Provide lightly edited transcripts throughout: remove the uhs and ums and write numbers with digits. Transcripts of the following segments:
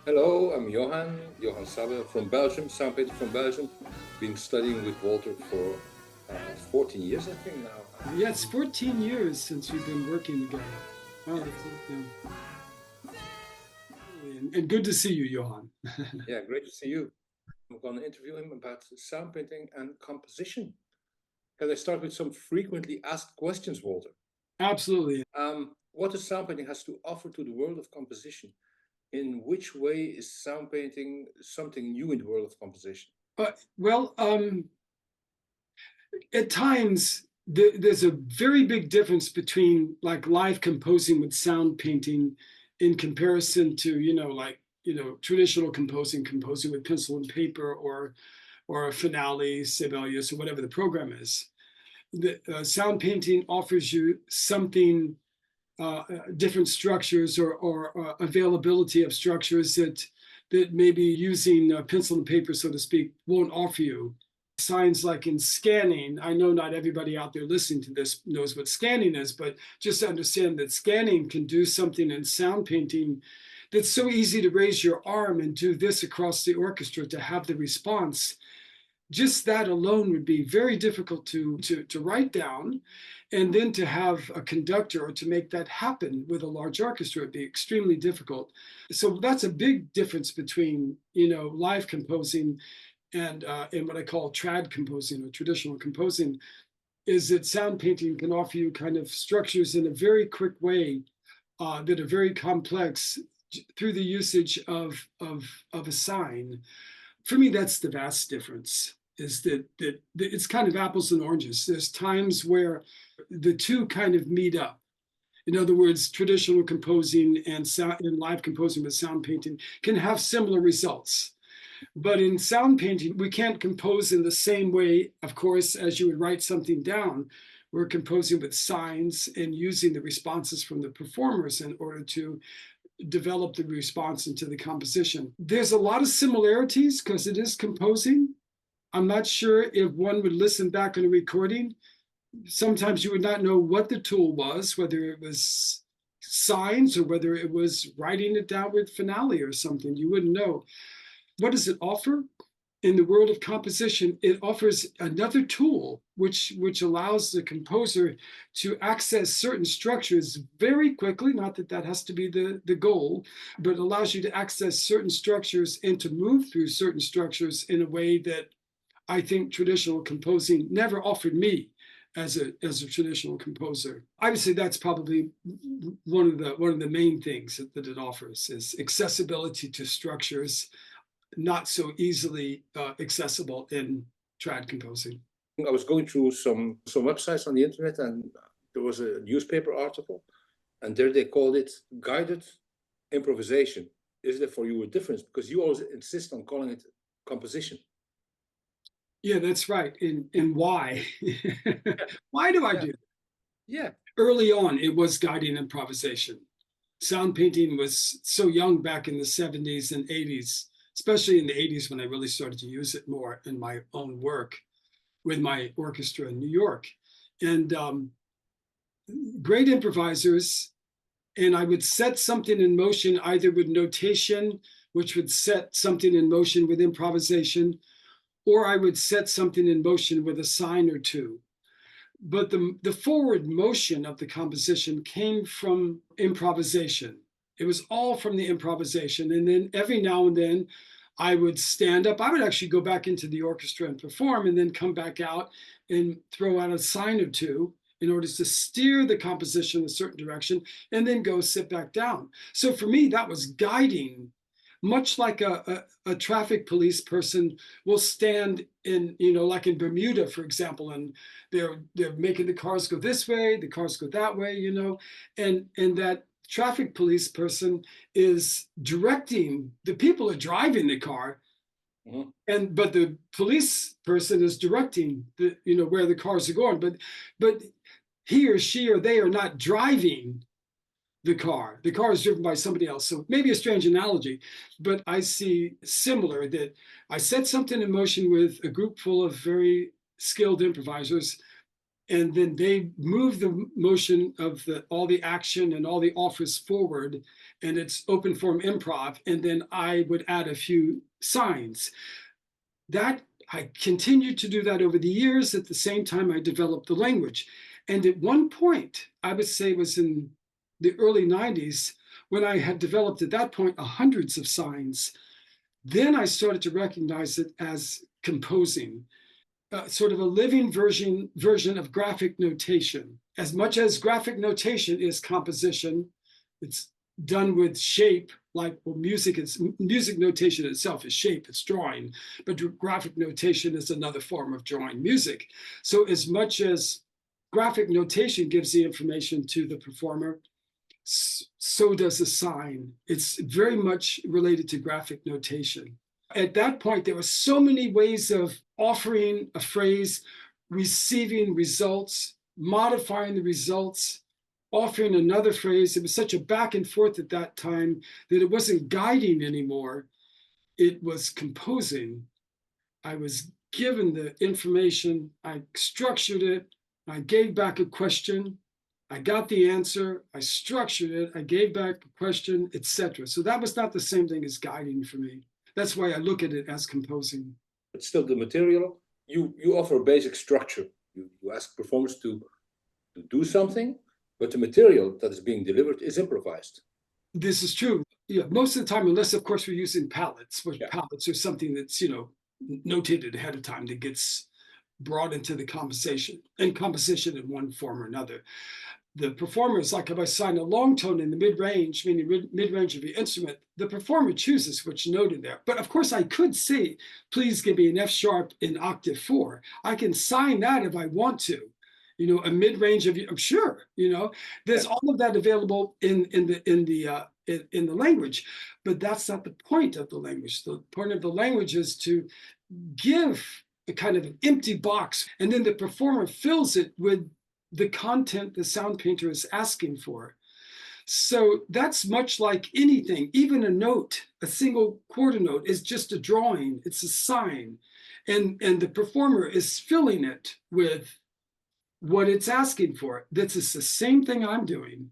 Hello, I'm Johan Sabbe from Belgium, Soundpainting from Belgium. Been studying with Walter for 14 years, I think now. Yeah, it's 14 years since we've been working together. Oh, Yeah, and good to see you, Johan. yeah, great to see you. I'm going to interview him about sound painting and composition. Can I start with some frequently asked questions, Walter? Absolutely. What does sound painting has to offer to the world of composition? In which way is sound painting something new in the world of composition? Well, at times there's a very big difference between like live composing with sound painting in comparison to, traditional composing with pencil and paper or a finale, Sibelius, or whatever the program is. The sound painting offers you something different structures or availability of structures that maybe using pencil and paper, so to speak, won't offer you. Signs like in scanning, I know not everybody out there listening to this knows what scanning is, but just understand that scanning can do something in sound painting that's so easy to raise your arm and do this across the orchestra to have the response. Just that alone would be very difficult to write down, and then to have a conductor or to make that happen with a large orchestra would be extremely difficult. So that's a big difference between live composing and what I call trad composing or traditional composing, is that sound painting can offer you kind of structures in a very quick way that are very complex through the usage of a sign. For me, that's the vast difference. Is that it's kind of apples and oranges. There's times where the two kind of meet up. In other words, traditional composing and sound and live composing with sound painting can have similar results. But in sound painting, we can't compose in the same way, of course, as you would write something down. We're composing with signs and using the responses from the performers in order to develop the response into the composition. There's a lot of similarities because it is composing. I'm not sure if one would listen back on a recording. Sometimes you would not know what the tool was, whether it was signs or whether it was writing it down with finale or something. You wouldn't know. What does it offer? In the world of composition, it offers another tool which allows the composer to access certain structures very quickly. Not that that has to be the goal, but allows you to access certain structures and to move through certain structures in a way that I think traditional composing never offered me as a traditional composer. I would say that's probably one of the main things that it offers is accessibility to structures not so easily accessible in trad composing. I was going through some websites on the internet, and there was a newspaper article, and there they called it guided improvisation. Is there for you a difference? Because you always insist on calling it composition. Yeah, that's right. And why? Why do I Yeah, do that? yeah. Early on, it was guiding improvisation. Sound painting was so young back in the 70s and 80s, especially in the 80s when I really started to use it more in my own work with my orchestra in New York. And great improvisers, and I would set something in motion either with notation, which would set something in motion with improvisation, or I would set something in motion with a sign or two. But the forward motion of the composition came from improvisation. It was all from the improvisation. And then every now and then I would stand up. I would actually go back into the orchestra and perform and then come back out and throw out a sign or two in order to steer the composition a certain direction and then go sit back down. So for me, that was guiding, much like a traffic police person will stand in, like in Bermuda, for example, and they're making the cars go this way, the cars go that way, and that traffic police person is directing the people are driving the car, but the police person is directing where the cars are going, but he or she or they are not driving the car. The car is driven by somebody else. So maybe a strange analogy, but I see similar that I set something in motion with a group full of very skilled improvisers. and then they move the motion of all the action and all the offers forward, and it's open form improv, and then I would add a few signs. That I continued to do that over the years. At the same time, I developed the language. And at one point, I would say it was in the early 90s, when I had developed at that point hundreds of signs, then I started to recognize it as composing, sort of a living version of graphic notation. As much as graphic notation is composition, it's done with shape. Like, well, music notation itself is shape, it's drawing, but graphic notation is another form of drawing music. So as much as graphic notation gives the information to the performer, so does a sign. It's very much related to graphic notation. At that point, there were so many ways of offering a phrase, receiving results, modifying the results, offering another phrase. It was such a back and forth at that time that it wasn't guiding anymore. It was composing. I was given the information, I structured it, I gave back a question, I got the answer, I structured it, I gave back a question, etc. So that was not the same thing as guiding for me. That's why I look at it as composing. But still, the material, you offer a basic structure. You ask performers to do something, but the material that is being delivered is improvised. This is true. Yeah, most of the time, unless of course we're using palettes, which palettes are something that's, notated ahead of time that gets brought into the composition in one form or another. The performers, like if I sign a long tone in the mid-range, meaning mid-range of the instrument, the performer chooses which note in there. But of course, I could say, please give me an F sharp in octave 4. I can sign that if I want to. A mid-range of, I'm sure, there's all of that available in the language, but that's not the point of the language. The point of the language is to give a kind of an empty box, and then the performer fills it with the content the sound painter is asking for. So that's much like anything. Even a note, a single quarter note, is just a drawing. It's a sign, and the performer is filling it with what it's asking for. That's the same thing I'm doing,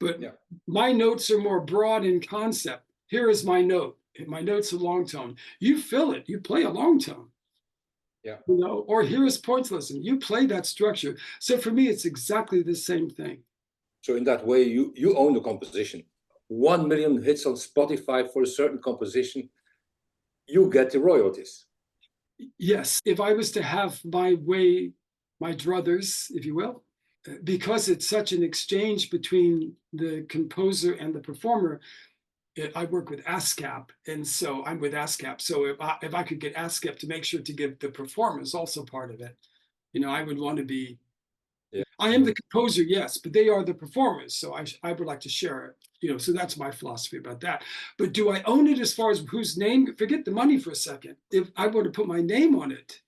but my notes are more broad in concept. Here is my note. My note's a long tone. You fill it. You play a long tone. Yeah. Or here is pointless, and you play that structure. So for me, it's exactly the same thing. So in that way, you own the composition. 1 million hits on Spotify for a certain composition, you get the royalties. Yes, if I was to have my way, my druthers, if you will, because it's such an exchange between the composer and the performer. I work with ASCAP, and so I'm with ASCAP. So if I could get ASCAP to make sure to give the performers also part of it, I would want to be. Yeah. I am the composer, yes, but they are the performers. So I would like to share it. So that's my philosophy about that. But do I own it as far as whose name? Forget the money for a second. If I were to put my name on it,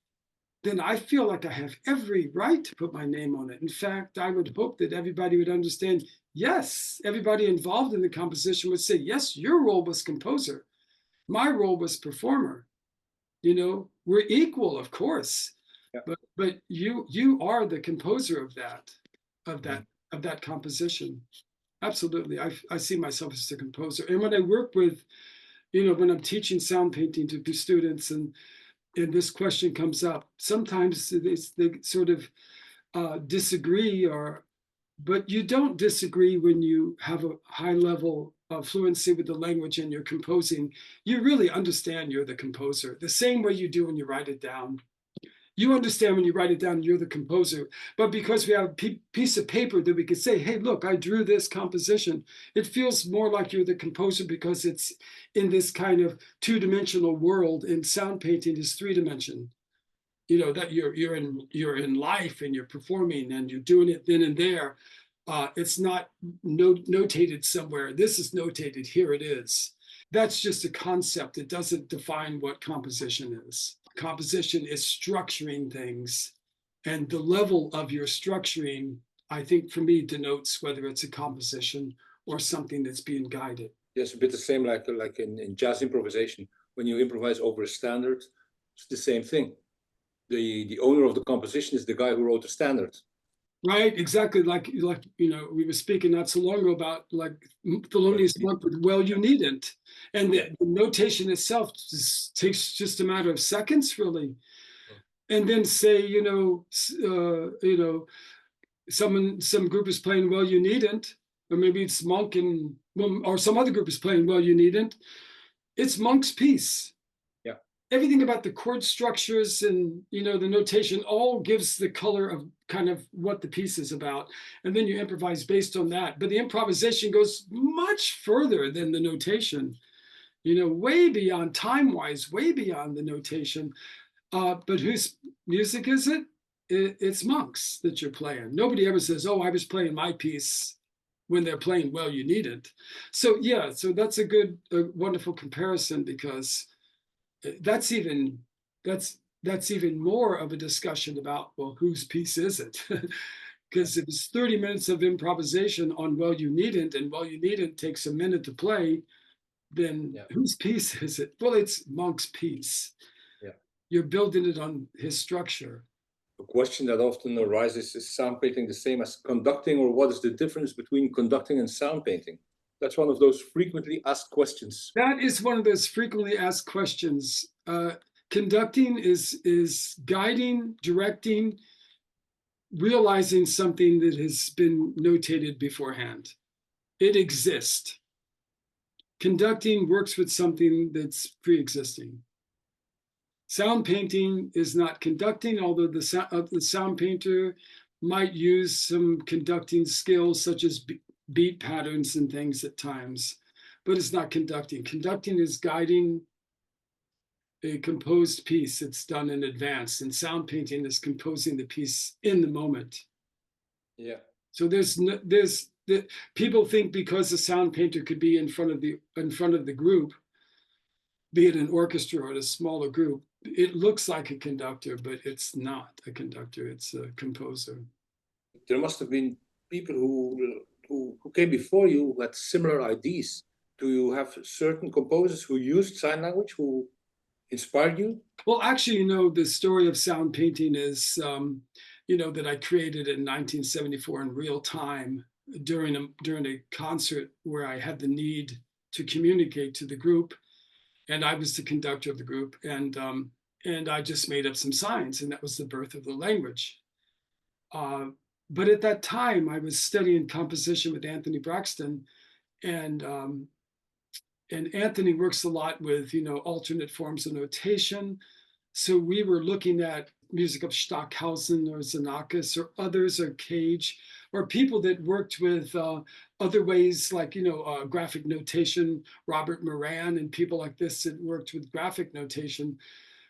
then I feel like I have every right to put my name on it. In fact, I would hope that everybody would understand, yes, everybody involved in the composition would say, yes, your role was composer. My role was performer. We're equal, of course. Yeah. But you are the composer of that composition. Absolutely. I see myself as the composer. And when I work with, when I'm teaching sound painting to students, and this question comes up, sometimes they sort of disagree, but you don't disagree when you have a high level of fluency with the language and you're composing. You really understand you're the composer, the same way you do when you write it down. You understand when you write it down, you're the composer. But because we have a piece of paper that we could say, hey, look, I drew this composition, it feels more like you're the composer because it's in this kind of two-dimensional world, and sound painting is three-dimension. That you're in life, and you're performing, and you're doing it then and there. It's not notated somewhere. This is notated, here it is. That's just a concept. It doesn't define what composition is. Composition is structuring things, and the level of your structuring, I think, for me, denotes whether it's a composition or something that's being guided. Yes, a bit the same like in jazz improvisation. When you improvise over a standard, it's the same thing. the owner of the composition is the guy who wrote the standard. Right, exactly. Like we were speaking not so long ago about like Thelonious Monk with "Well, you needn't," and the notation itself takes just a matter of seconds, really. And then say, some group is playing "Well, you needn't," or maybe it's Monk and or some other group is playing "Well, you needn't." It's Monk's piece. Everything about the chord structures and the notation all gives the color of kind of what the piece is about, and then you improvise based on that. But the improvisation goes much further than the notation, way beyond time-wise, way beyond the notation. But whose music is it? It's Monk's that you're playing. Nobody ever says, "Oh, I was playing my piece," when they're playing "Well, you need it." So yeah, so that's a wonderful comparison, because that's even more of a discussion about, well, whose piece is it? Because if it's 30 minutes of improvisation on "Well, you needn't," and "Well, you needn't" takes a minute to play, then whose piece is it? Well, it's Monk's piece. You're building it on his structure. A question that often arises: is sound painting the same as conducting, or what is the difference between conducting and sound painting? That's one of those frequently asked questions. That is one of those frequently asked questions. Conducting is guiding, directing, realizing something that has been notated beforehand. It exists. Conducting works with something that's pre-existing. Sound painting is not conducting, although the sound painter might use some conducting skills such as beat patterns and things at times, but it's not conducting. Conducting is guiding a composed piece. It's done in advance, and sound painting is composing the piece in the moment. So people think because the sound painter could be in front of the group, be it an orchestra or a smaller group, it looks like a conductor, but it's not a conductor, it's a composer. There must have been people who came before you who had similar ideas. Do you have certain composers who used sign language who inspired you? Well, actually, the story of sound painting is, that I created in 1974 in real time during a concert where I had the need to communicate to the group. And I was the conductor of the group, and I just made up some signs, and that was the birth of the language. But at that time, I was studying composition with Anthony Braxton, and Anthony works a lot with alternate forms of notation. So we were looking at music of Stockhausen or Xenakis or others, or Cage, or people that worked with other ways, like graphic notation, Robert Moran and people like this that worked with graphic notation.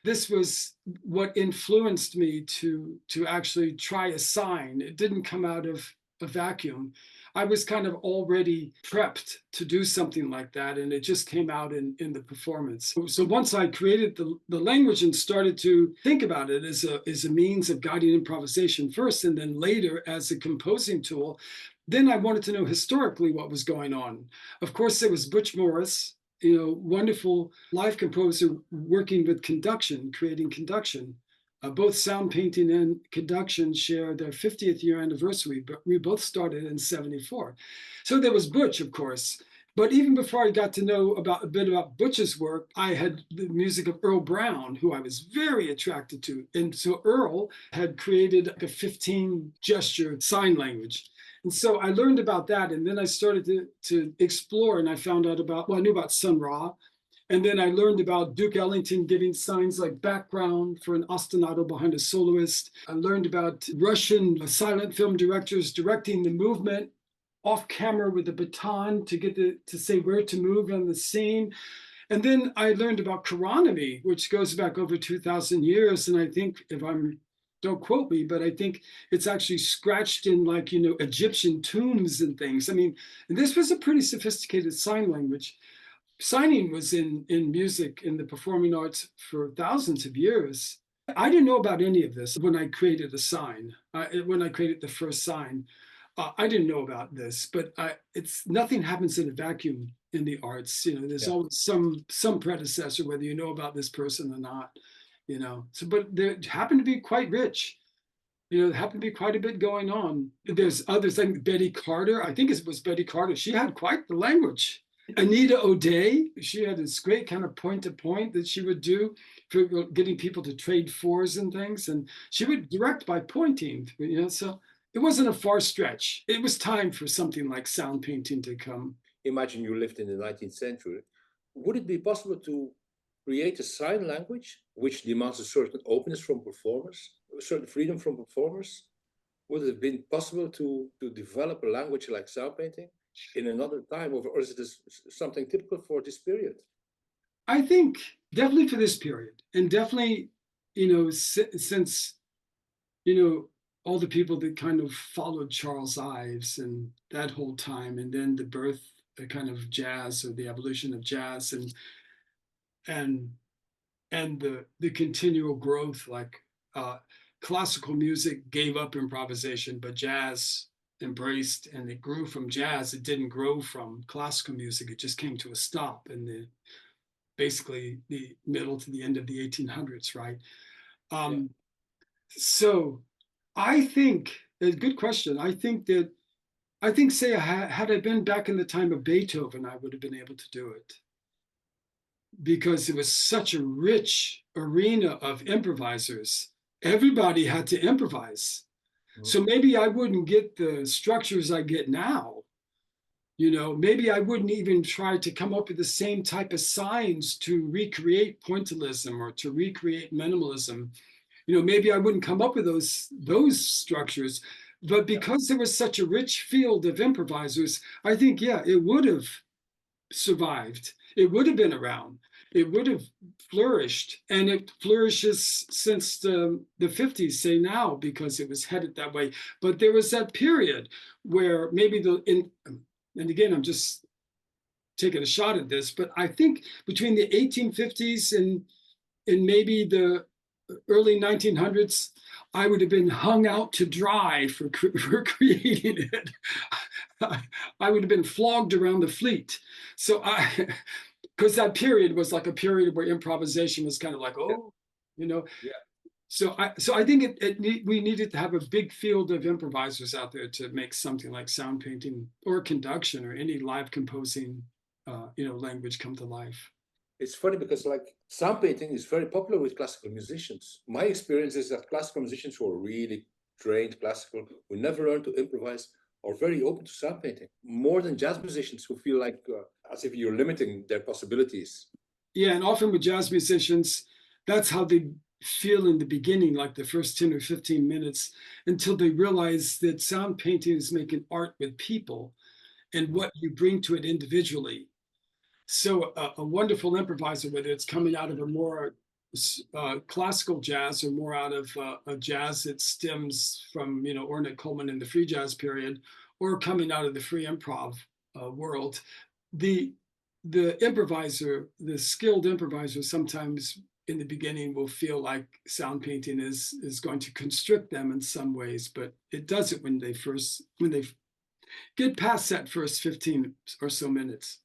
This was what influenced me to actually try a sign. It didn't come out of a vacuum. I was kind of already prepped to do something like that, and it just came out in the performance. So once I created the language and started to think about it as a means of guiding improvisation first, and then later as a composing tool, then I wanted to know historically what was going on. Of course, there was Butch Morris, wonderful live composer working with conduction, creating conduction. Both sound painting and conduction share their 50th year anniversary, but we both started in '74. So there was Butch, of course. But even before I got to know a bit about Butch's work, I had the music of Earl Brown, who I was very attracted to. And so Earl had created a 15 gesture sign language. And so I learned about that. And then I started to explore, and I found out I knew about Sun Ra. And then I learned about Duke Ellington giving signs like background for an ostinato behind a soloist. I learned about Russian silent film directors directing the movement off camera with a baton to get to say where to move on the scene. And then I learned about chironomy, which goes back over 2,000 years. And I think, don't quote me, but I think it's actually scratched in Egyptian tombs and things. I mean, and this was a pretty sophisticated sign language. Signing was in music, in the performing arts for thousands of years. I didn't know about any of this when I created a sign, when I created the first sign. I didn't know about this, but nothing happens in a vacuum in the arts. There's always some predecessor, whether you know about this person or not. you know. So, but there happened to be quite rich. You know, there happened to be quite a bit going on. There's others like Betty Carter. I think it was Betty Carter. She had quite the language. Anita O'Day, she had this great kind of point to point that she would do for getting people to trade fours and things. And she would direct by pointing, you know, so it wasn't a far stretch. It was time for something like sound painting to come. Imagine you lived in the 19th century. Would it be possible to create a sign language which demands a certain openness from performers, a certain freedom from performers? Would it have been possible to develop a language like sound painting in another time, or is it something typical for this period? I think definitely for this period, and definitely, you know, since, you know, all the people that kind of followed Charles Ives and that whole time, and then the birth, the kind of jazz or the evolution of jazz, and and the continual growth, like classical music gave up improvisation, but jazz embraced, and it grew from jazz. It didn't grow from classical music. It just came to a stop in the basically the middle to the end of the 1800s, right? Yeah. So I think a good question. I think, say, had I been back in the time of Beethoven, I would have been able to do it because it was such a rich arena of improvisers. Everybody had to improvise. So maybe I wouldn't get the structures I get now. You know, maybe I wouldn't even try to come up with the same type of signs to recreate pointillism or to recreate minimalism. You know, maybe I wouldn't come up with those structures. But because there was such a rich field of improvisers, I think, yeah, it would have survived. It would have been around. It would have flourished, and it flourishes since the 50s, say now, because it was headed that way. But there was that period where maybe and again, I'm just taking a shot at this, but I think between the 1850s and maybe the early 1900s, I would have been hung out to dry for creating it. I would have been flogged around the fleet. So because that period was like a period where improvisation was kind of like, oh, you know. Yeah. So I think we needed to have a big field of improvisers out there to make something like sound painting or conduction or any live composing, you know, language come to life. It's funny because like sound painting is very popular with classical musicians. My experience is that classical musicians who are really trained classical, who never learn to improvise, are very open to sound painting, more than jazz musicians who feel like as if you're limiting their possibilities. Yeah, and often with jazz musicians, that's how they feel in the beginning, like the first 10 or 15 minutes, until they realize that sound painting is making art with people and what you bring to it individually. So a wonderful improviser, whether it's coming out of a more classical jazz or more out of a jazz that stems from, you know, Ornette Coleman in the free jazz period, or coming out of the free improv world, the improviser, the skilled improviser, sometimes in the beginning will feel like sound painting is going to constrict them in some ways, but it does it when they get past that first 15 or so minutes.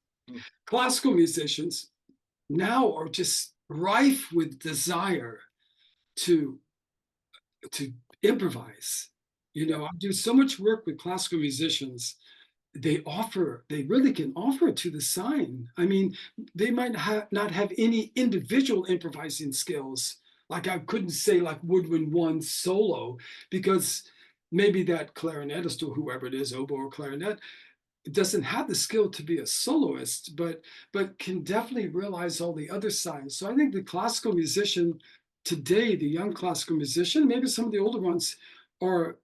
Classical musicians now are just rife with desire to improvise. You know, I do so much work with classical musicians. They really can offer to the sign. I mean, they might not have any individual improvising skills. Like I couldn't say like Woodwind one solo, because maybe that clarinetist or whoever it is, oboe or clarinet, doesn't have the skill to be a soloist, but can definitely realize all the other sides. So I think the classical musician today, the young classical musician, maybe some of the older ones, are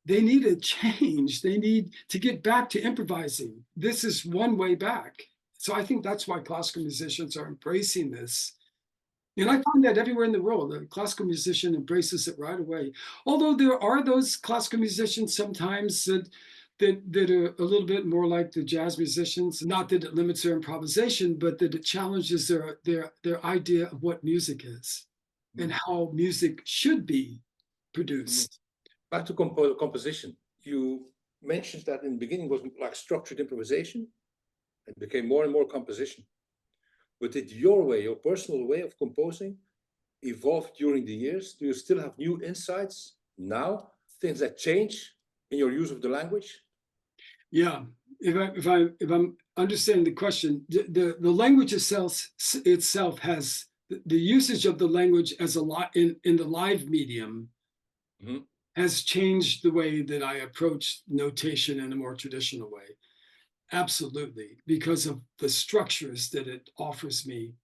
they need a change. They need to get back to improvising. This is one way back. So I think that's why classical musicians are embracing this. And I find that everywhere in the world, the classical musician embraces it right away. Although there are those classical musicians sometimes that are a little bit more like the jazz musicians, not that it limits their improvisation, but that it challenges their idea of what music is and how music should be produced. Back to composition. You mentioned that in the beginning was like structured improvisation. It became more and more composition. But did your way, your personal way of composing, evolved during the years? Do you still have new insights now? Things that change in your use of the language? Yeah, if I'm understanding the question, the language itself has the usage of the language as a lot in the live medium Mhm. has changed the way that I approach notation in a more traditional way. Absolutely, because of the structures that it offers me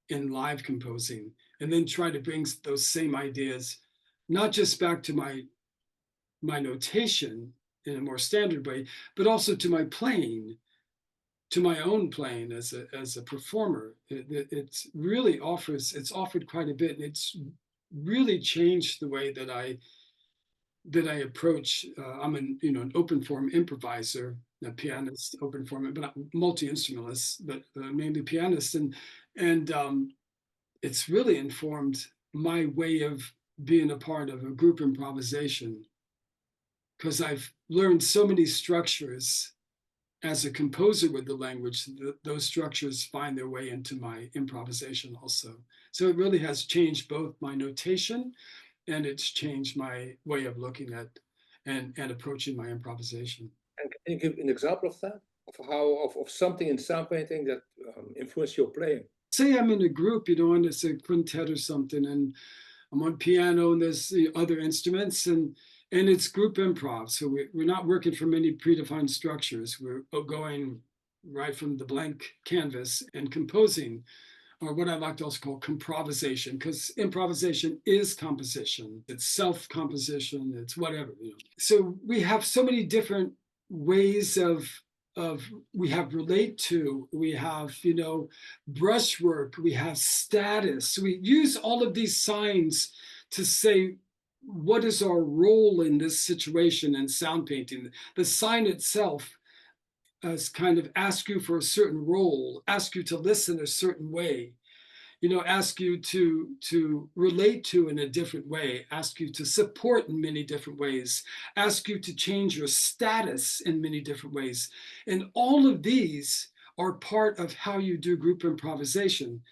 in live composing, and then try to bring those same ideas, not just back to my notation in a more standard way, but also to my playing, to my own playing as a performer. It's really it's offered quite a bit, and it's really changed the way that I approach. I'm an open form improviser, a pianist, open form, but multi instrumentalist, but mainly pianist, and it's really informed my way of being a part of a group improvisation because I've learned so many structures as a composer with the language. Those structures find their way into my improvisation also. So it really has changed both my notation and it's changed my way of looking at and approaching my improvisation. And can you give an example of that? Of how of something in sound painting that influenced your playing? Say I'm in a group, and it's a quintet or something, and I'm on piano and there's the other instruments and it's group improv. So we're not working from any predefined structures. We're going right from the blank canvas and composing, or what I like to also call comprovisation, because improvisation is composition. It's self-composition, it's whatever. So we have so many different ways of we have relate to, we have, brushwork, we have status. So we use all of these signs to say what is our role in this situation in sound painting. The sign itself as kind of ask you for a certain role, ask you to listen a certain way, ask you to relate to in a different way, ask you to support in many different ways, ask you to change your status in many different ways. And all of these are part of how you do group improvisation.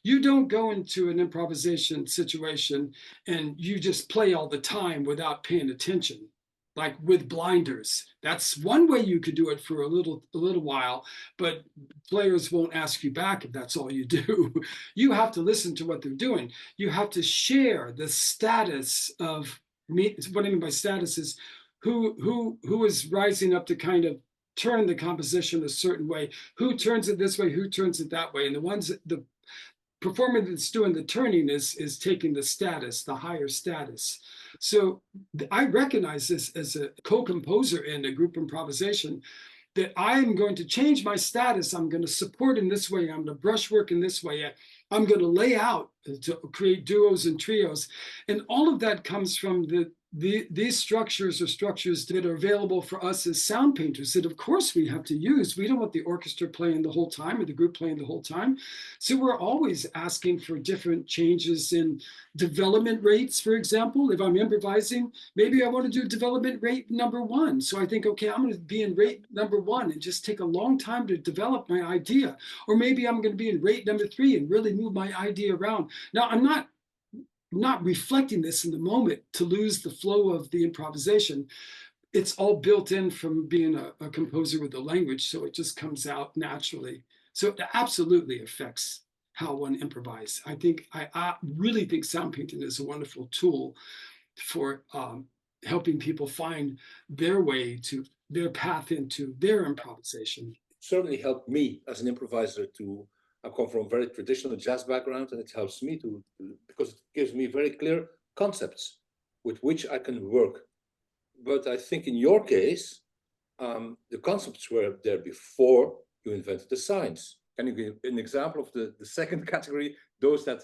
You don't go into an improvisation situation and you just play all the time without paying attention, like with blinders. That's one way you could do it for a little while, but players won't ask you back if that's all you do. You have to listen to what they're doing. You have to share the status of me. What I mean by status is who is rising up to kind of turn the composition a certain way, who turns it this way, who turns it that way. And the performer that's doing the turning is taking the status, the higher status. So I recognize this as a co-composer in a group improvisation, that I'm going to change my status. I'm going to support in this way. I'm going to brushwork in this way. I'm going to lay out to create duos and trios. And all of that comes from these structures are structures that are available for us as sound painters that of course we have to use. We don't want the orchestra playing the whole time or the group playing the whole time. So we're always asking for different changes in development rates. For example, if I'm improvising, maybe I want to do development rate number 1. So I think, okay, I'm going to be in rate number 1 and just take a long time to develop my idea. Or maybe I'm going to be in rate number 3 and really move my idea around. Now, I'm not reflecting this in the moment to lose the flow of the improvisation. It's all built in from being a composer with the language, so it just comes out naturally. So it absolutely affects how one improvises. I really think sound painting is a wonderful tool for helping people find their way to their path into their improvisation. Certainly helped me as an improviser to. I come from a very traditional jazz background, and it helps me because it gives me very clear concepts with which I can work. But I think in your case, the concepts were there before you invented the signs. Can you give an example of the second category, those that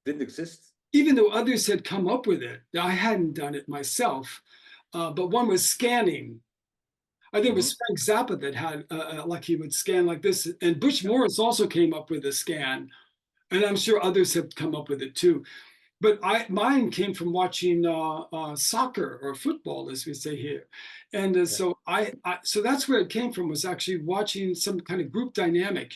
didn't exist? Even though others had come up with it, I hadn't done it myself, but one was scanning. I think it was Frank Zappa that had like he would scan like this, and Butch Morris also came up with a scan, and I'm sure others have come up with it too. But mine came from watching soccer or football, as we say here, and so so that's where it came from, was actually watching some kind of group dynamic,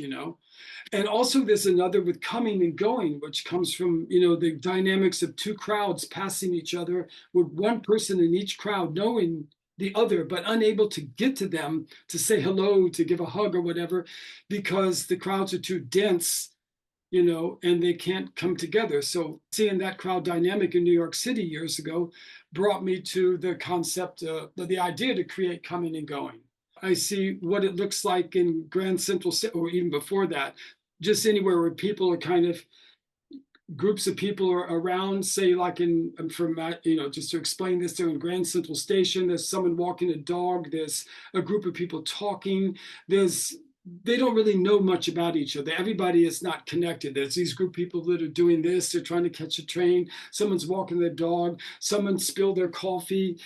And also there's another with coming and going, which comes from, the dynamics of two crowds passing each other, with one person in each crowd knowing the other, but unable to get to them to say hello, to give a hug or whatever, because the crowds are too dense, and they can't come together. So seeing that crowd dynamic in New York City years ago brought me to the concept, the idea to create coming and going. I see what it looks like in Grand Central, or even before that, just anywhere where people are kind of, groups of people are around, say like just to explain this, they're in Grand Central Station, there's someone walking a dog, there's a group of people talking, they don't really know much about each other. Everybody is not connected. There's these group of people that are doing this, they're trying to catch a train, someone's walking their dog, someone spilled their coffee,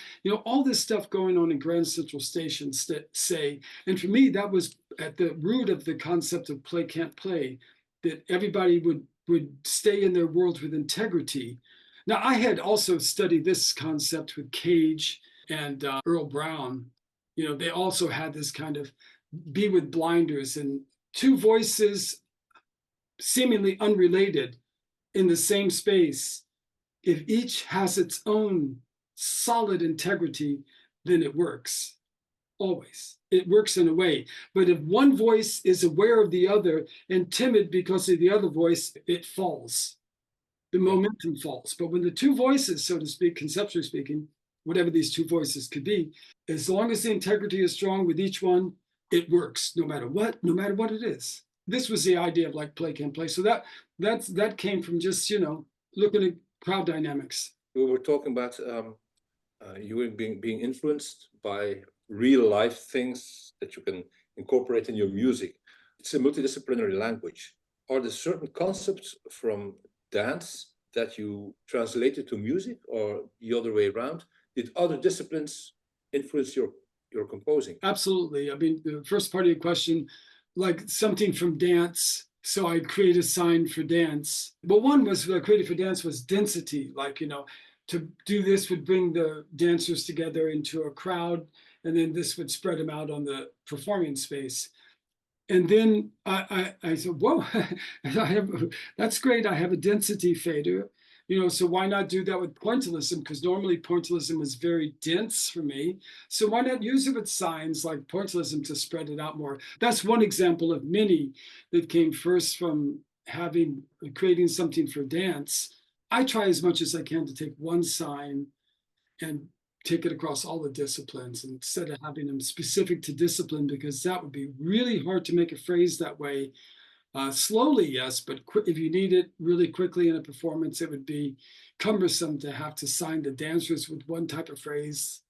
all this stuff going on in Grand Central Station, say. And for me, that was at the root of the concept of play can't play, that everybody would stay in their world with integrity. Now, I had also studied this concept with Cage and Earl Brown. They also had this kind of be with blinders, and two voices seemingly unrelated in the same space. If each has its own solid integrity, then it works. Always. It works in a way. But if one voice is aware of the other and timid because of the other voice, it falls. The momentum falls. But when the two voices, so to speak, conceptually speaking, whatever these two voices could be, as long as the integrity is strong with each one, it works no matter what it is. This was the idea of like play can play. So that came from just, looking at crowd dynamics. We were talking about you were being influenced by real life things that you can incorporate in your music. It's a multidisciplinary language. Are there certain concepts from dance that you translated to music, or the other way around? Did other disciplines influence your composing? Absolutely. I mean, the first part of your question, like something from dance. So I created a sign for dance. But one was what I created for dance was density. Like, to do this would bring the dancers together into a crowd, and then this would spread them out on the performing space. And then I said, whoa, that's great. I have a density fader, so why not do that with pointillism? Because normally pointillism is very dense for me. So why not use it with signs like pointillism to spread it out more? That's one example of many that came first from creating something for dance. I try as much as I can to take one sign and take it across all the disciplines instead of having them specific to discipline, because that would be really hard to make a phrase that way. Slowly, yes, but if you need it really quickly in a performance, it would be cumbersome to have to sign the dancers with one type of phrase,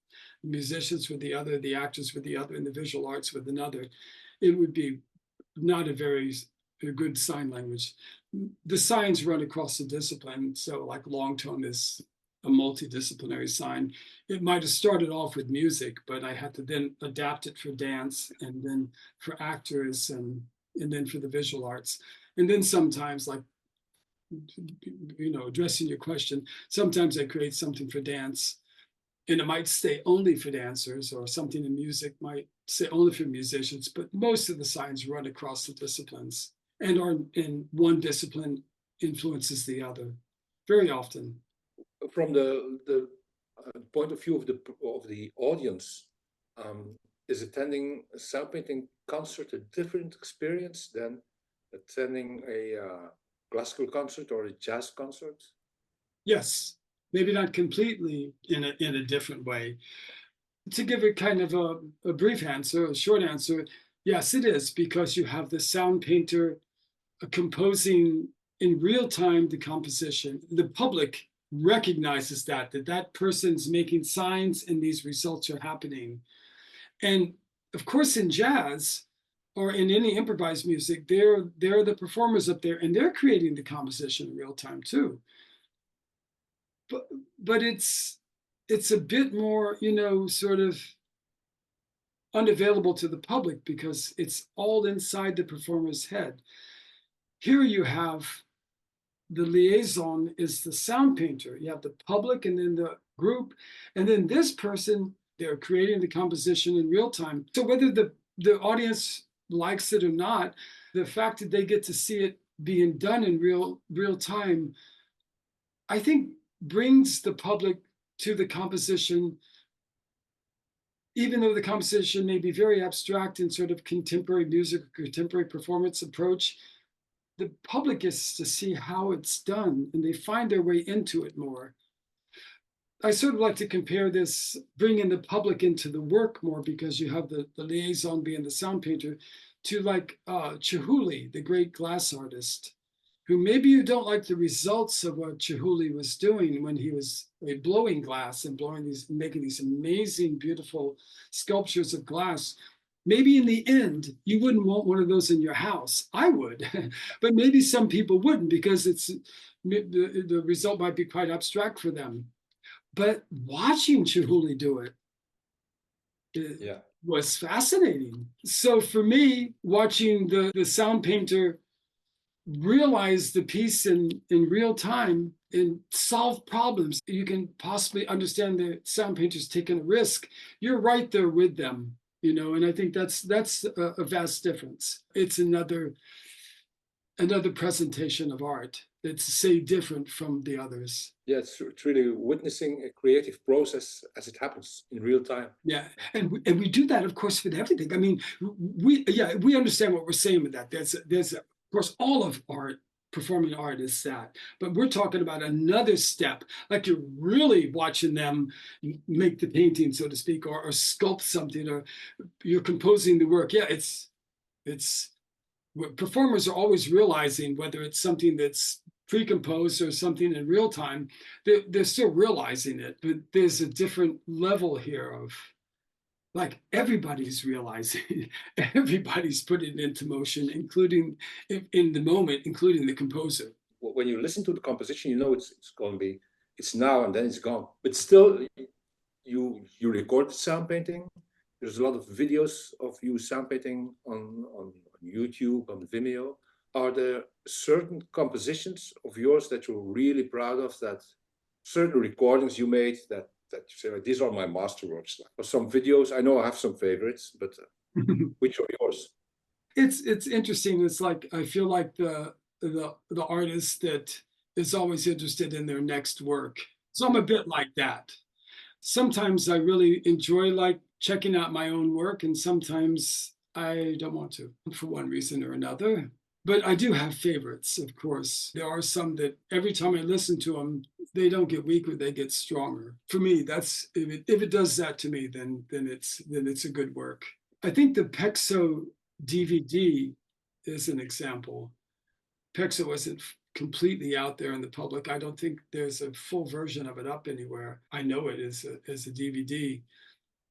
the musicians with the other, the actors with the other, and the visual arts with another. It would be not a good sign language. The signs run across the discipline, so like long tone is a multidisciplinary sign. It might have started off with music, but I had to then adapt it for dance, and then for actors, and then for the visual arts. And then sometimes, like, addressing your question, sometimes I create something for dance, and it might stay only for dancers, or something in music might stay only for musicians, but most of the signs run across the disciplines, and are in one discipline influences the other very often. From the point of view of the audience, is attending a sound painting concert a different experience than attending a classical concert or a jazz concert? Yes, maybe not completely in a different way. To give it kind of a brief answer, a short answer, yes, it is, because you have the sound painter composing in real time the composition. The public recognizes that person's making signs and these results are happening. And of course, in jazz or in any improvised music, they're the performers up there, and they're creating the composition in real time too. But it's a bit more, sort of unavailable to the public, because it's all inside the performer's head. Here you have the liaison is the sound painter. You have the public and then the group, and then this person, they're creating the composition in real time. So whether the audience likes it or not, the fact that they get to see it being done in real time, I think brings the public to the composition, even though the composition may be very abstract in sort of contemporary music or contemporary performance approach. The public gets to see how it's done and they find their way into it more. I sort of like to compare this, bringing the public into the work more, because you have the liaison being the sound painter, to like Chihuly, the great glass artist, who maybe you don't like the results of what Chihuly was doing when he was blowing glass and making these amazing, beautiful sculptures of glass. Maybe in the end, you wouldn't want one of those in your house. I would, but maybe some people wouldn't, because the result might be quite abstract for them. But watching Chihuly do it, Yeah. was fascinating. So for me, watching the sound painter realize the piece in real time and solve problems, you can possibly understand the sound painter's taking a risk. You're right there with them, and I think that's a vast difference. It's another presentation of art that's, say, different from the others. Yeah, it's really witnessing a creative process as it happens in real time. Yeah, and we do that, of course, with everything. I mean, we understand what we're saying with that. There's of course, all of art, performing art is that, but we're talking about another step, like you're really watching them make the painting, so to speak, or sculpt something, or you're composing the work. Yeah, it's performers are always realizing whether it's something that's pre-composed or something in real time. They're still realizing it, but there's a different level here of, like, everybody's realizing, everybody's putting it into motion, including in the moment, including the composer. When you listen to the composition, you know it's going to be, it's now and then it's gone. But still, you record the sound painting. There's a lot of videos of you sound painting on YouTube, on Vimeo. Are there certain compositions of yours that you're really proud of, that certain recordings you made that you say, like, these are my masterworks? Or some videos, I know I have some favorites, but which are yours? It's interesting. It's like, I feel like the artist that is always interested in their next work. So I'm a bit like that. Sometimes I really enjoy like checking out my own work, and sometimes I don't want to, for one reason or another. But I do have favorites, of course. There are some that every time I listen to them, they don't get weaker, they get stronger. For me, that's, if it does that to me, then it's a good work. I think the Pexo DVD is an example. Pexo isn't completely out there in the public. I don't think there's a full version of it up anywhere. I know it is as a DVD.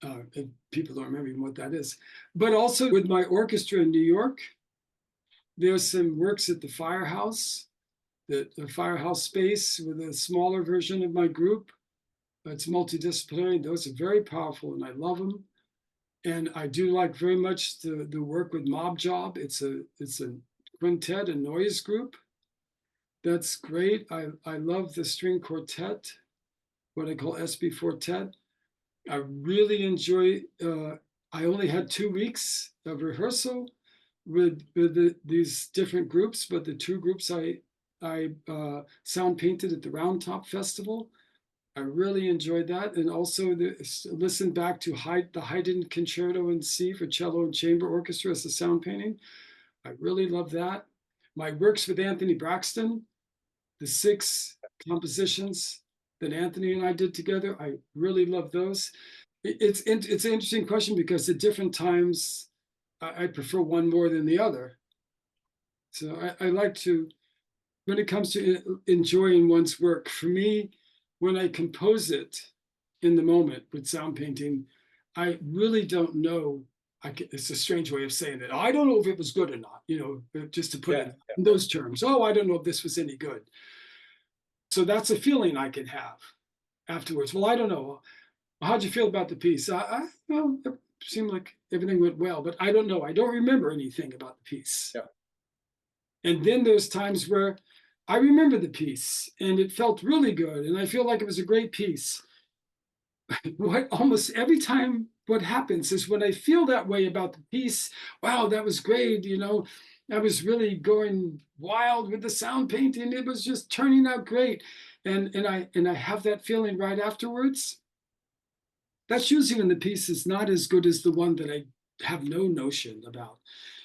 And people don't remember even what that is. But also with my orchestra in New York, there's some works at the Firehouse, the Firehouse space, with a smaller version of my group. It's multidisciplinary. Those are very powerful, and I love them. And I do like very much the work with Mob Job. It's a quintet, a noise group. That's great. I love the string quartet, what I call SB Quartet. I really enjoy. I only had 2 weeks of rehearsal with these different groups, but the 2 groups I sound painted at the Round Top Festival, I really enjoyed that. And also listen back to the Haydn Concerto in C for cello and chamber orchestra as a sound painting. I really love that. My works with Anthony Braxton, the 6 compositions that Anthony and I did together, I really love those. It's an interesting question, because at different times I prefer one more than the other. So I like to, when it comes to enjoying one's work, for me, when I compose it in the moment with sound painting, I really don't know. It's a strange way of saying it. I don't know if it was good or not, just to put it in those terms. Oh, I don't know if this was any good. So that's a feeling I can have afterwards. Well, I don't know. How'd you feel about the piece? Well, it seemed like everything went well, but I don't know. I don't remember anything about the piece. Yeah. And then there's times where I remember the piece and it felt really good, and I feel like it was a great piece. Almost every time what happens is, when I feel that way about the piece, wow, that was great, I was really going wild with the sound painting. It was just turning out great. And I have that feeling right afterwards. That's usually when the piece is not as good as the one that I have no notion about.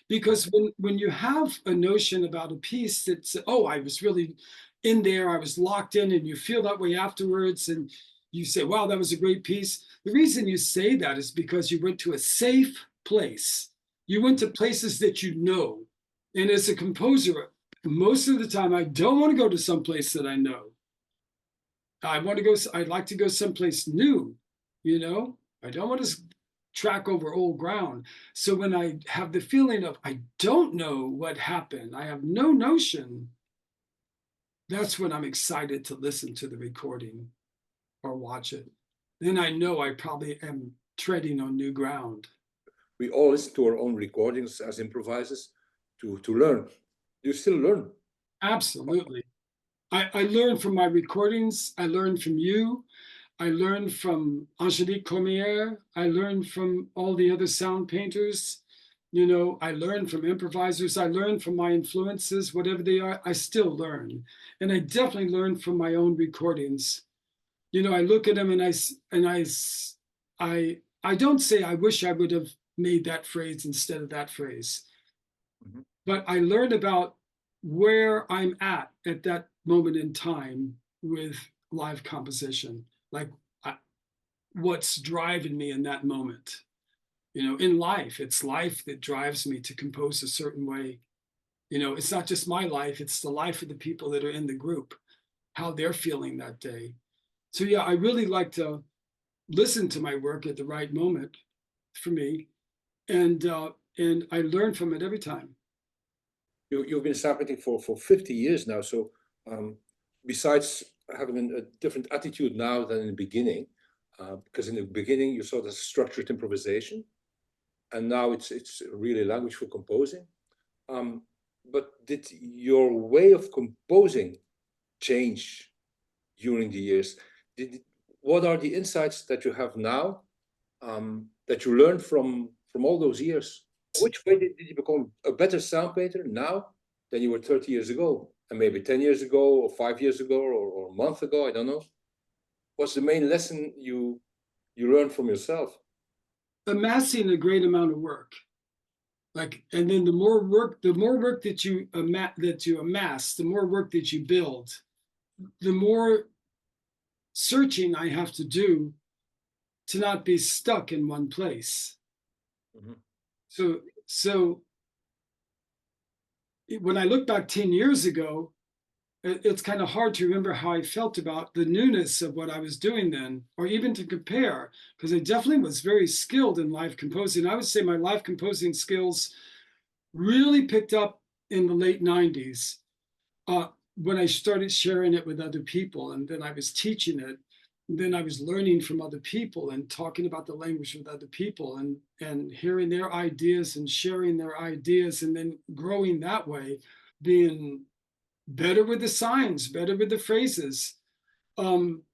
Because when you have a notion about a piece that's, oh, I was really in there, I was locked in, and you feel that way afterwards, and you say, wow, that was a great piece. The reason you say that is because you went to a safe place. You went to places that you know. And as a composer, most of the time, I don't want to go to some place that I know. I'd like to go someplace new, you know? I don't want to track over old ground. So when I have the feeling of I don't know what happened, I have no notion, that's when I'm excited to listen to the recording or watch it. Then I know I probably am treading on new ground. We all listen to our own recordings as improvisers to learn. You still learn. Absolutely. I learn from my recordings. I learn from you. I learned from Angelique Cormier. I learned from all the other sound painters. You know, I learned from improvisers. I learned from my influences, whatever they are. I still learn, and I definitely learn from my own recordings. You know, I look at them and I don't say I wish I would have made that phrase instead of that phrase, Mhm. but I learn about where I'm at that moment in time with live composition, like I, what's driving me in that moment. You know, in life, it's life that drives me to compose a certain way. You know, it's not just my life, it's the life of the people that are in the group, how they're feeling that day. So yeah, I really like to listen to my work at the right moment for me, and I learn from it every time. You've been Soundpainting for 50 years now. So besides having a different attitude now than in the beginning, because in the beginning you saw the structured improvisation, and now it's really language for composing. Um, but did your way of composing change during the years? Did what are the insights that you have now that you learned from all those years? Which way did you become a better sound painter now than you were 30 years ago, and maybe 10 years ago, or 5 years ago, or a month ago? I don't know. What's the main lesson you learned from yourself? Amassing a great amount of work, like, and then the more work that you amass, the more work that you build, the more searching I have to do to not be stuck in one place. Mhm. So when I look back 10 years ago, it's kind of hard to remember how I felt about the newness of what I was doing then, or even to compare, because I definitely was very skilled in live composing. I would say my live composing skills really picked up in the late 90s, uh, when I started sharing it with other people, and then I was teaching it. Then I was learning from other people and talking about the language with other people, and hearing their ideas and sharing their ideas, and then growing that way, being better with the signs, better with the phrases. Um,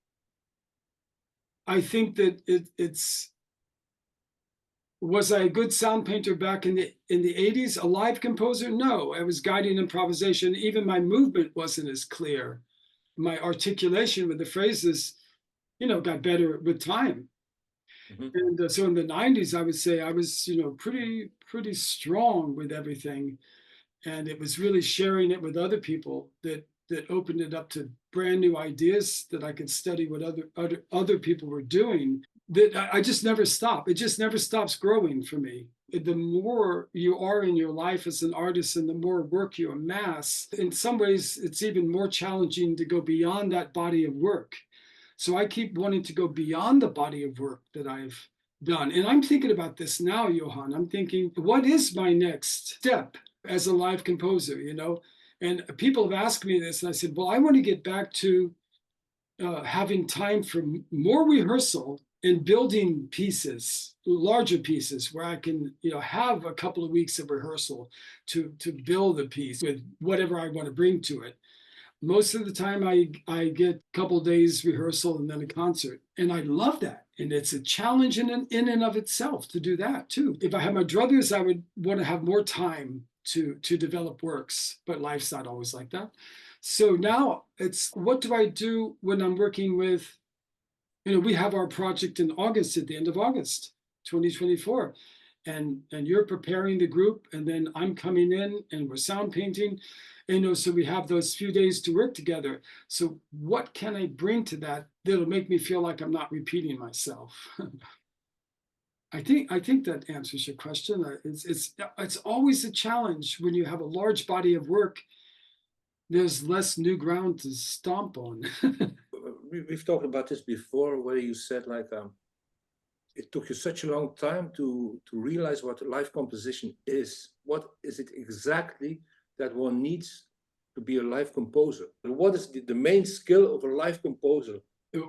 I think that it's was I a good sound painter back in the 80s? A live composer? No, I was guiding improvisation. Even my movement wasn't as clear. My articulation with the phrases, you know, got better with time. Mhm. And so in the 90s, I would say I was, you know, pretty strong with everything. And it was really sharing it with other people that opened it up to brand new ideas that I could study what other people were doing. That I just never stop. It just never stops growing for me. The more you are in your life as an artist and the more work you amass, in some ways, it's even more challenging to go beyond that body of work. So I keep wanting to go beyond the body of work that I've done. And I'm thinking about this now, Johan. I'm thinking, what is my next step as a live composer, you know? And people have asked me this, and I said, well, I want to get back to having time for more rehearsal and building pieces, larger pieces, where I can, you know, have a couple of weeks of rehearsal to build a piece with whatever I want to bring to it. Most of the time, I get a couple of days rehearsal and then a concert, and I love that. And it's a challenge in and of itself to do that too. If I had my druthers, I would want to have more time to develop works, but life's not always like that. So now it's, what do I do when I'm working with, we have our project in August, at the end of August 2024, and you're preparing the group, and then I'm coming in and we're sound painting, so we have those few days to work together. So what can I bring to that that'll make me feel like I'm not repeating myself? I think that answers your question. It's always a challenge when you have a large body of work. There's less new ground to stomp on. We've talked about this before, where you said like it took you such a long time to realize what live composition is. What is it exactly that one needs to be a live composer? What is the main skill of a live composer?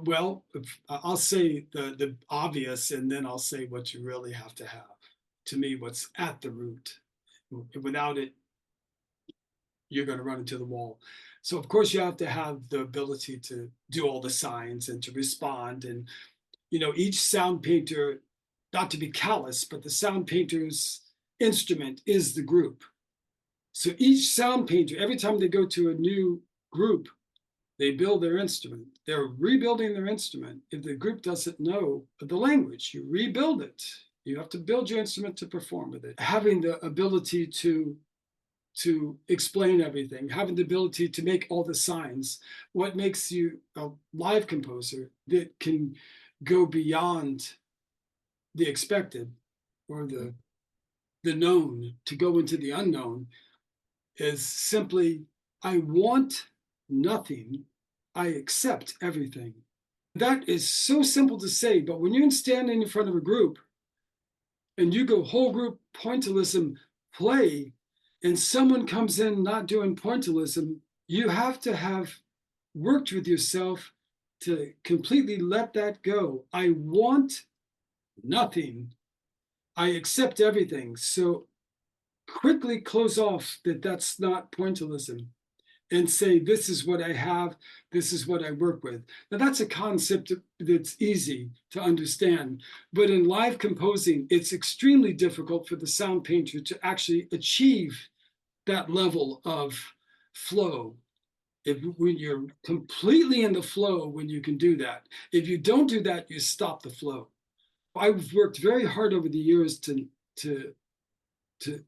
Well, I'll say the obvious, and then I'll say what you really have to have. To me, what's at the root. Without it, you're going to run into the wall. So of course you have to have the ability to do all the signs and to respond. And each sound painter, not to be callous, but the sound painter's instrument is the group. So each sound painter, every time they go to a new group, they build their instrument. They're rebuilding their instrument. If the group doesn't know the language, you rebuild it. You have to build your instrument to perform with it. Having the ability to explain everything, having the ability to make all the signs, what makes you a live composer that can go beyond the expected or the known to go into the unknown, is simply, I want nothing, I accept everything. That is so simple to say, but when you're standing in front of a group and you go whole group pointillism play, and someone comes in not doing pointillism, you have to have worked with yourself to completely let that go. I want nothing, I accept everything. So quickly close off that that's not pointillism, and say, this is what I have, this is what I work with. Now that's a concept that's easy to understand, but in live composing, it's extremely difficult for the sound painter to actually achieve that level of flow. When you're completely in the flow, when you can do that. If you don't do that, you stop the flow. I've worked very hard over the years to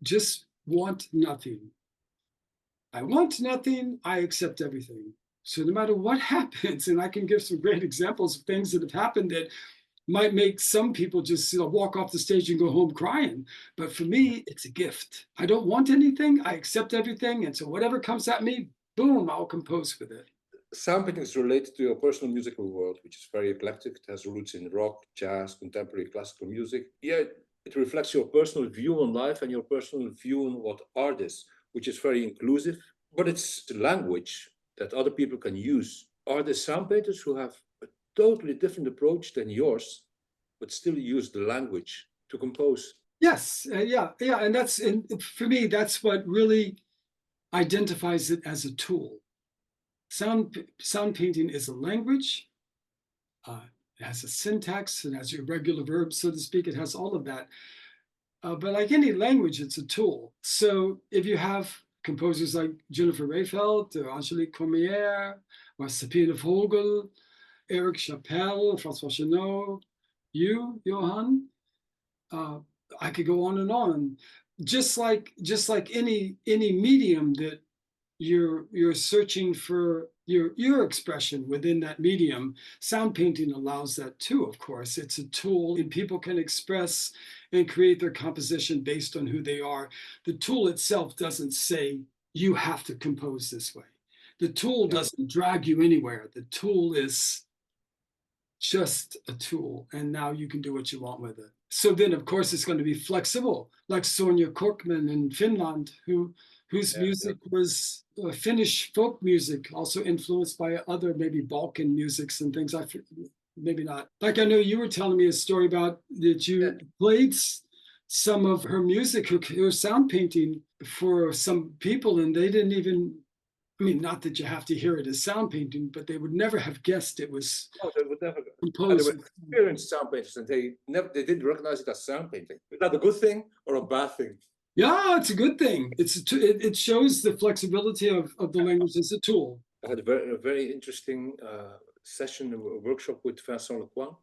just want nothing. I want nothing, I accept everything. So no matter what happens, and I can give some great examples of things that have happened that might make some people just walk off the stage and go home crying. But for me, it's a gift. I don't want anything, I accept everything. And so whatever comes at me, boom, I'll compose with it. Sound painting is related to your personal musical world, which is very eclectic. It has roots in rock, jazz, contemporary classical music. Yeah, it reflects your personal view on life and your personal view on what art is, which is very inclusive, but it's the language that other people can use. Are there sound painters who have a totally different approach than yours, but still use the language to compose? Yes, yeah, and for me, that's what really identifies it as a tool. Sound painting is a language. It has a syntax, it has irregular verbs, so to speak. It has all of that. But like any language, it's a tool. So if you have composers like Jennifer Rayfeld, or Angelique Cormier, or Sabine Vogel, Eric Chappelle, François Chenot, you, Johan, I could go on and on. Just like any medium that you're searching for your expression within that medium. Sound painting allows that too, of course. It's a tool, and people can express and create their composition based on who they are. The tool itself doesn't say you have to compose this way. The tool doesn't drag you anywhere. The tool is just a tool, and now you can do what you want with it. So then, of course, it's going to be flexible, like Sonja Korkman in Finland, whose music was Finnish folk music, also influenced by other maybe Balkan musics and things. Maybe not. Like I know you were telling me a story about that you played some of her music, her sound painting for some people, and they didn't even, I mean, not that you have to hear it as sound painting, but they would never have guessed it was they would never composed. They were experienced sound painters, and they didn't recognize it as sound painting. Is that a good thing or a bad thing? Yeah, it's a good thing. It shows the flexibility of the language as a tool. I had a very interesting session, a workshop with Vincent Lecoing,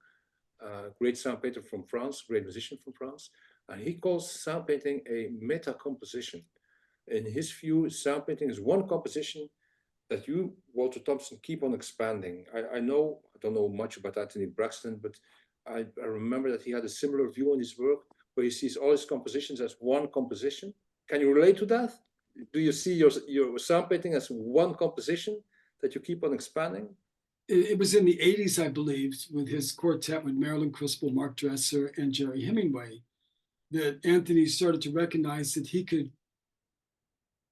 great sound painter from France, great musician from France. And he calls sound painting a meta composition. In his view, sound painting is one composition that you, Walter Thompson, keep on expanding. I don't know much about Anthony Braxton, but I remember that he had a similar view on his work, where he sees all his compositions as one composition. Can you relate to that? Do you see your sound painting as one composition that you keep on expanding? It was in the 80s, I believe, with his quartet with Marilyn Crispell, Mark Dresser, and Jerry Hemingway, that Anthony started to recognize that he could,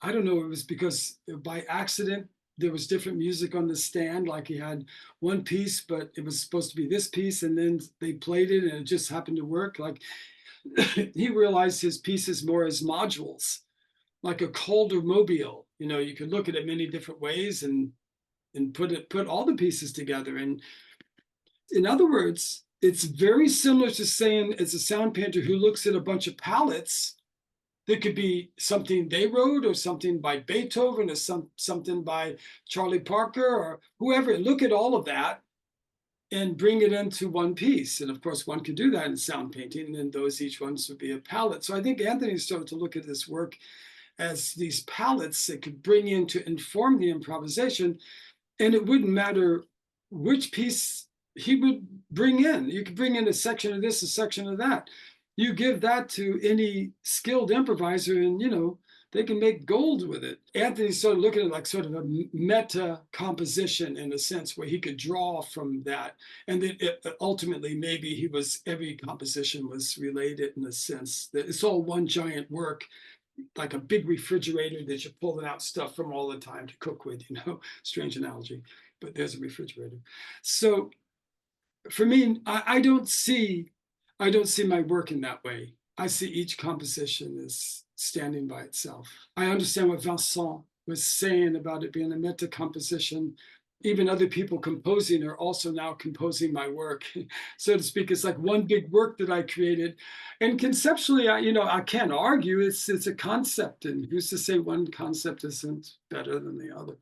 I don't know, it was because by accident, there was different music on the stand. Like he had one piece, but it was supposed to be this piece, and then they played it and it just happened to work. Like he realized his pieces more as modules, like a Calder mobile. You know, you could look at it many different ways and put all the pieces together. And in other words, it's very similar to saying, as a sound painter who looks at a bunch of palettes, that could be something they wrote or something by Beethoven or something by Charlie Parker or whoever. Look at all of that and bring it into one piece. And of course, one could do that in sound painting, and then those each ones would be a palette. So I think Anthony started to look at this work as these palettes that could bring in to inform the improvisation. And it wouldn't matter which piece he would bring in. You could bring in a section of this, a section of that. You give that to any skilled improviser, and you know they can make gold with it. Anthony started looking at it like sort of a meta composition in a sense, where he could draw from that, and then ultimately maybe every composition was related in a sense that it's all one giant work, like a big refrigerator that you're pulling out stuff from all the time to cook with. You know, strange analogy, but there's a refrigerator. So for me, I don't see my work in that way. I see each composition as standing by itself. I understand what Vincent was saying about it being a meta composition. Even other people composing are also now composing my work, so to speak. It's like one big work that I created. And conceptually, I can't argue. It's a concept, and who's to say one concept isn't better than the other,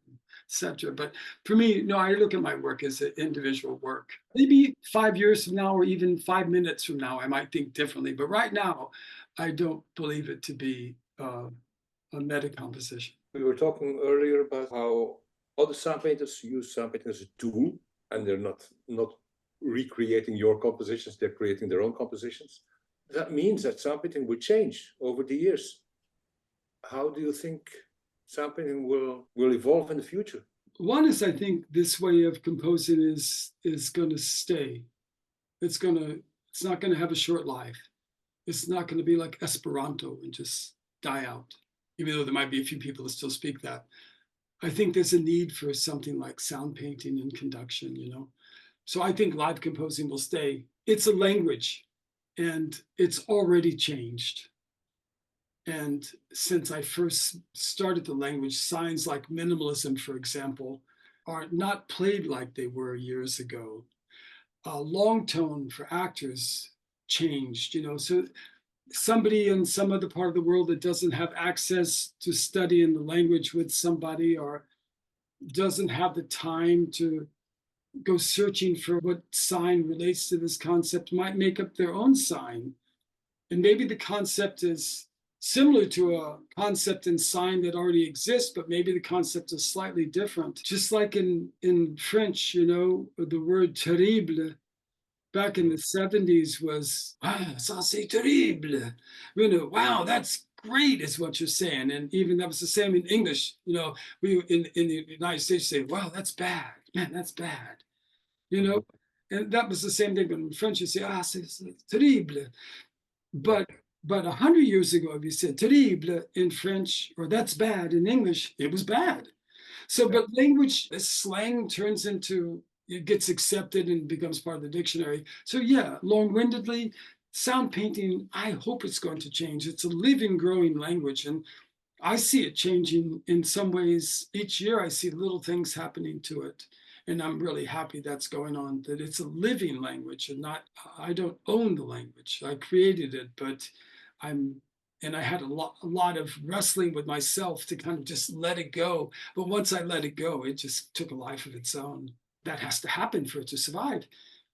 etc. But for me, no, I look at my work as an individual work. Maybe 5 years from now, or even 5 minutes from now, I might think differently. But right now, I don't believe it to be a meta composition. We were talking earlier about how other sound painters use sound painting as a tool, and they're not recreating your compositions, they're creating their own compositions. That means that sound painting will change over the years. How do you think sound painting will evolve in the future? One is, I think this way of composing is going to stay. It's not going to have a short life. It's not going to be like Esperanto and just die out, even though there might be a few people that still speak that. I think there's a need for something like sound painting and conduction, you know. So I think live composing will stay. It's a language, and it's already changed. And since I first started the language, signs like minimalism, for example, are not played like they were years ago. Long tone for actors changed, you know. So somebody in some other part of the world that doesn't have access to studying the language with somebody, or doesn't have the time to go searching for what sign relates to this concept, might make up their own sign. And maybe the concept is similar to a concept in sign that already exists, but maybe the concept is slightly different. Just like in French, you know, the word terrible back in the 70s was, ah, ça c'est terrible. You know, wow, that's great is what you're saying. And even that was the same in English. You know, we in the United States say, wow, that's bad. Man, that's bad. You know, and that was the same thing. But in French, you say, ah, c'est terrible. But 100 years ago, if you said terrible in French, or that's bad in English, it was bad. So, but language, slang turns into, it gets accepted and becomes part of the dictionary. So yeah, long-windedly, sound painting, I hope it's going to change. It's a living, growing language. And I see it changing in some ways. Each year I see little things happening to it. And I'm really happy that's going on, that it's a living language and not, I don't own the language. I created it, but I'm And I had a lot of wrestling with myself to kind of just let it go. But once I let it go, it just took a life of its own. That has to happen for it to survive.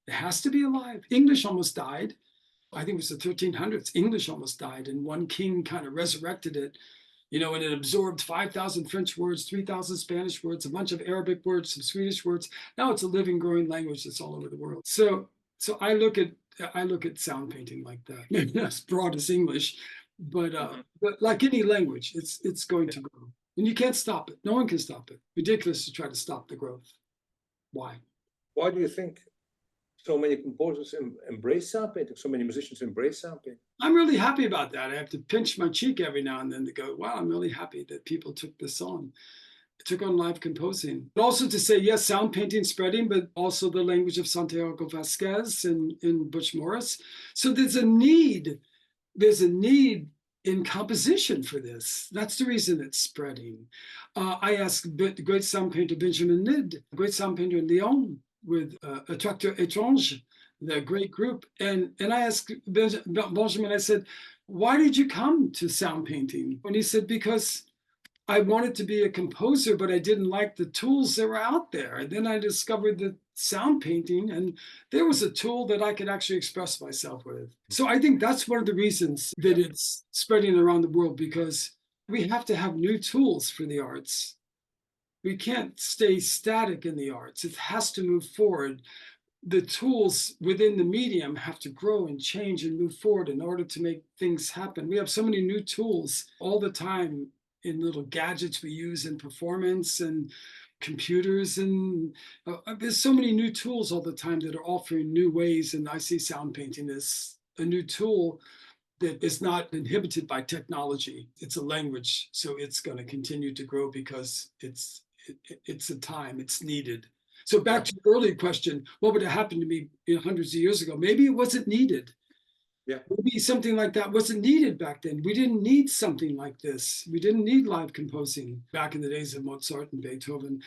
It has to be alive. English almost died. I think it was the 1300s. English almost died, and one king kind of resurrected it, you know, and it absorbed 5,000 French words, 3,000 Spanish words, a bunch of Arabic words, some Swedish words. Now it's a living, growing language that's all over the world. So I look at sound painting like that. Maybe not as broad as English, but like any language, it's going to grow, and you can't stop it. No one can stop it. Ridiculous to try to stop the growth. Why? Why do you think so many composers embrace sound painting? So many musicians embrace sound painting. I'm really happy about that. I have to pinch my cheek every now and then to go, wow, I'm really happy that people took this on. Took on live composing. But also to say, yes, sound painting spreading, but also the language of Santiago Vasquez and Butch Morris. So there's a need in composition for this. That's the reason it's spreading. I asked the great sound painter Benjamin Nid, a great sound painter in Lyon with Attracteur Étrange, the great group. And I asked Benjamin, I said, why did you come to sound painting? And he said, because I wanted to be a composer, but I didn't like the tools that were out there. And then I discovered the sound painting, and there was a tool that I could actually express myself with. So I think that's one of the reasons that it's spreading around the world, because we have to have new tools for the arts. We can't stay static in the arts. It has to move forward. The tools within the medium have to grow and change and move forward in order to make things happen. We have so many new tools all the time in little gadgets we use in performance and computers, and there's so many new tools all the time that are offering new ways. And I see sound painting as a new tool that is not inhibited by technology. It's a language, so it's going to continue to grow because it's a time, it's needed. So back to the earlier question, what would have happened to me hundreds of years ago? Maybe it wasn't needed. Yeah. Maybe something like that wasn't needed back then. We didn't need something like this. We didn't need live composing back in the days of Mozart and Beethoven.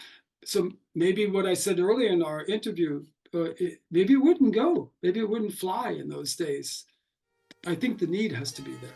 So maybe what I said earlier in our interview, maybe it wouldn't go. Maybe it wouldn't fly in those days. I think the need has to be there.